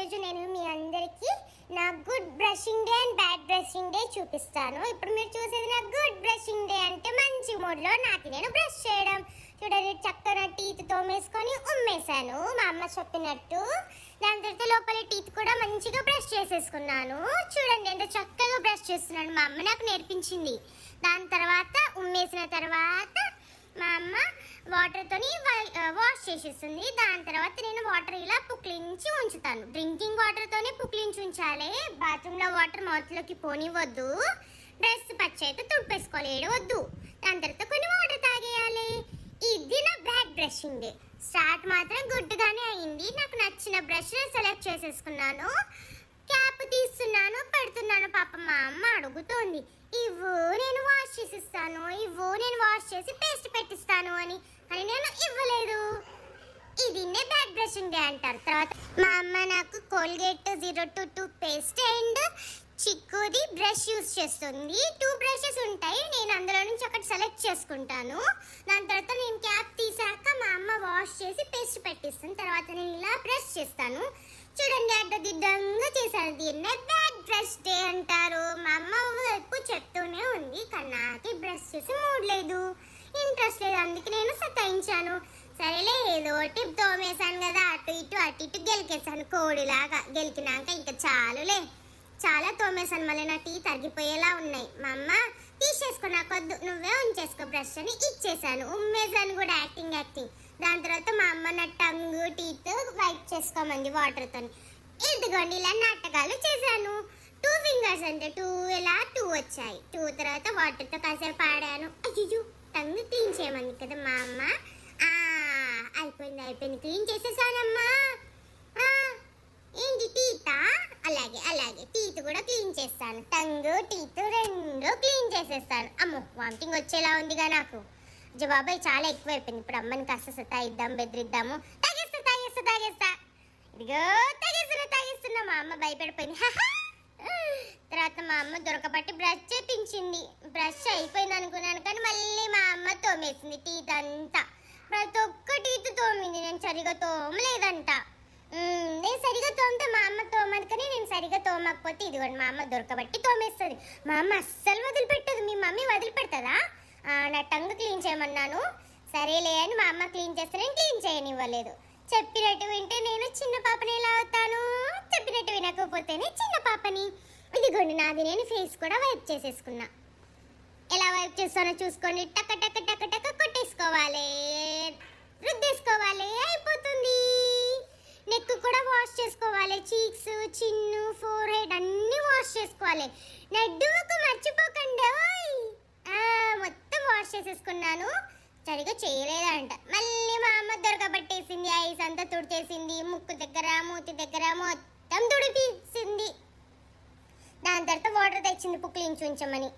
ఈరోజు నేను మీ అందరికీ నా good brushing day and bad brushing day చూపిస్తాను. ఇప్పుడు మీరు చూసేది నా గుడ్ బ్రషింగ్ డే అంటే మంచి మూడ్లో నాకు నేను బ్రష్ చేయడం. చూడండి, చక్కగా టీత్ తోమేసుకొని ఉమ్మేశాను మా అమ్మ చెప్పినట్టు. దాని తర్వాత లోపల టీత్ కూడా మంచిగా బ్రష్ చేసేసుకున్నాను. చూడండి ఎంత చక్కగా బ్రష్ చేస్తున్నాను, మా అమ్మ నాకు నేర్పించింది. దాని తర్వాత ఉమ్మేసిన తర్వాత మా అమ్మ వాటర్తోని వాష్ చేసేస్తుంది. దాని తర్వాత నేను వాటర్ ఇలా పుక్లించి ఉంచుతాను. డ్రింకింగ్ వాటర్తోనే పుక్లించి ఉంచాలి. బాత్రూంలో వాటర్ మౌత్లోకి పోనివ్వద్దు. డ్రెస్ పచ్చి అయితే తుడిపేసుకోవాలి, ఏడవద్దు. దాని తర్వాత కొన్ని వాటర్ తాగేయాలి. ఇది నా బ్యాడ్ బ్రషింగ్ డే. స్టార్ట్ మాత్రం గుడ్డుగానే అయింది. నాకు నచ్చిన బ్రష్ సెలెక్ట్ చేసేసుకున్నాను. క్యాప్ తీస్తున్నాను, పెడుతున్నాను. పాప మా అమ్మ అడుగుతోంది, ఇవ్వు నేను వాష్ చేసిస్తాను, ఇవ్వు నేను వాష్ చేసి పేస్ట్ పెట్టిస్తాను అని నేను ఇవ్వలేదు. ఇది బ్యాడ్ బ్రషింగ్ డే అంటారు. తర్వాత మా అమ్మ నాకు కోల్గేట్ 02 పేస్ట్ అండ్ చిక్కుది బ్రష్ యూస్ చేస్తుంది. 2 బ్రషెస్ ఉంటాయి, నేను అందులో నుంచి ఒకటి సెలెక్ట్ చేసుకుంటాను. దాని తర్వాత నేను క్యాప్ తీసాక మా అమ్మ వాష్ చేసి పేస్ట్ పెట్టిస్తాను. తర్వాత నేను ఇలా బ్రష్ చేస్తాను. చూడండి అడ్డదిడ్డంగా చేశాను. దీన్నే బ్యాడ్ బ్రష్ డే అంటారు. మా అమ్మ ఎప్పుడు చెప్తూనే ఉంది, కానీ నాకు బ్రష్ చేసి మూడ్ లేదు, ఇంట్రెస్ట్ లేదు. అందుకే నేను సతాయించాను. సరేలే ఏదో టిప్ తోమేశాను కదా, అటు ఇటు గెలికేశాను. కోడిలాగా గెలికినాక ఇంకా చాలులే, చాలా తోమేశాను. మళ్ళీ నా టీ తగ్గిపోయేలా ఉన్నాయి. మా అమ్మ తీసేసుకో, నాకొద్దు, నువ్వే ఉంచేసుకో బ్రష్ అని ఇచ్చేసాను. ఉమ్మేసాను కూడా యాక్టింగ్. దాని తర్వాత మా అమ్మ నా టంగ్ టీత్ వైప్ చేసుకోమంది వాటర్తో. ఇదిగోండి ఇలా నాటకాలు చేశాను. 2 ఫింగర్స్ అంటే 2 ఇలా 2 వచ్చాయి. 2 తర్వాత వాటర్తో కాసేపు ఆడాను. అయ్యో టంగ్ క్లీన్ చేయమంది కదా మా అమ్మ. అయిపోయింది, క్లీన్ చేసేసానమ్మా. ఏంటి టీతా? అలాగే టీత్ కూడా క్లీన్ చేస్తాను. టంగ్ టీత్ 2 క్లీన్ చేసేస్తాను. అమ్మో వామిటింగ్ వచ్చేలా ఉందిగా నాకు. బాబాయ్ చాలా ఎక్కువైపోయింది. ఇప్పుడు అమ్మని కాస్త సతాయిద్దాం, బెదిరిద్దాము. తాగేస్తా ఇదిగో తాగేస్తున్నా. మా అమ్మ భయపడిపోయింది. తర్వాత మా అమ్మ దొరకబట్టి బ్రష్ చేపించింది. బ్రష్ అయిపోయింది అనుకున్నాను, కానీ మళ్ళీ మా అమ్మ తోమేసింది టీత్ అంతా. ప్రతి ఒక్క టీత్ తోమింది. నేను సరిగా తోమలేదంట. నేను సరిగా తోమితే మా అమ్మ తోమదు, కానీ నేను సరిగా తోమకపోతే ఇదిగోండి మా అమ్మ దొరకబట్టి తోమేస్తుంది. మా అమ్మ అస్సలు వదిలిపెట్టదు. మీ మమ్మీ వదిలిపెడతదా? నా టంగ్ క్లీన్ చేయమన్నాను, సరేలే అని మా అమ్మ క్లీన్ చేస్తే నేను క్లీన్ చేయనివ్వలేదు. చెప్పినట్టు వింటే నేను చిన్న పాపని ఎలా అవుతాను, చెప్పినట్టు వినకపోతేనే చిన్న పాపని. ఇదిగోండి నాది నేను ఫేస్ కూడా వైప్ చేసేసుకున్నా. ఎలా వైప్ చేస్తానో చూసుకోండి. టక కొట్టేసుకోవాలి, రుద్దేసుకోవాలి, అయిపోతుంది. నెక్ కూడా వాష్ చేసుకోవాలి. చీక్స్, చిన్ను, ఫోర్ హెడ్ అన్నీ వాష్ చేసుకోవాలి. నడుముకు మర్చిపోకండి. మొత్తం వాష్ చేసేసుకున్నాను. సరిగా చేయలేదంట. మళ్ళీ మా అమ్మ దొరకబట్టేసింది. ఐస్ అంతా తుడిచేసింది. ముక్కు దగ్గర, మూతి దగ్గర మొత్తం తుడిపేసింది. దాని తర్వాత వాటర్ తెచ్చింది పుక్లించి ఉంచమని.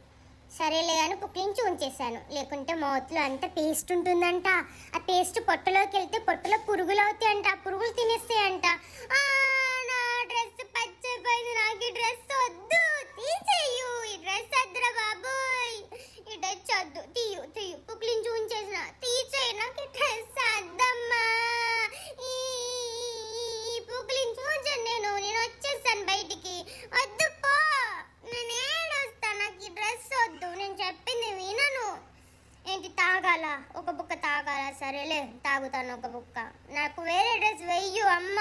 సరేలే అని పుక్లించి ఉంచేసాను. లేకుంటే మౌత్లో అంత పేస్ట్ ఉంటుందంట. ఆ పేస్ట్ పొట్టలోకి వెళ్తే పొట్టలో పురుగులు అవుతాయంట. ఆ పురుగులు తినేస్తాయంట. నా డ్రెస్ పచ్చైపోయింది. నాకు ఈ డ్రెస్ వద్దు, తీసేయు. ఈ డ్రెస్ వద్దురా బాబోయ్, ఈ డ్రెస్ వద్దు, తీయు పుక్లించి ఉంచేసిన, తీసేయి. నాకు ఈ డ్రెస్ వద్దమ్మా, ఈ పుక్లించి ఉంచండి. నేను వచ్చేస్తాను బయటికి. వద్దు పో, నేను ఏడొస్తాను. నాకు ఈ డ్రెస్ వద్దు, నేను చెప్పింది వినను. ఏంటి తాగాల? ఒక బుక్క తాగాల? సరేలే తాగుతాను ఒక బుక్క. నాకు వేరే డ్రెస్ వెయ్యు అమ్మ.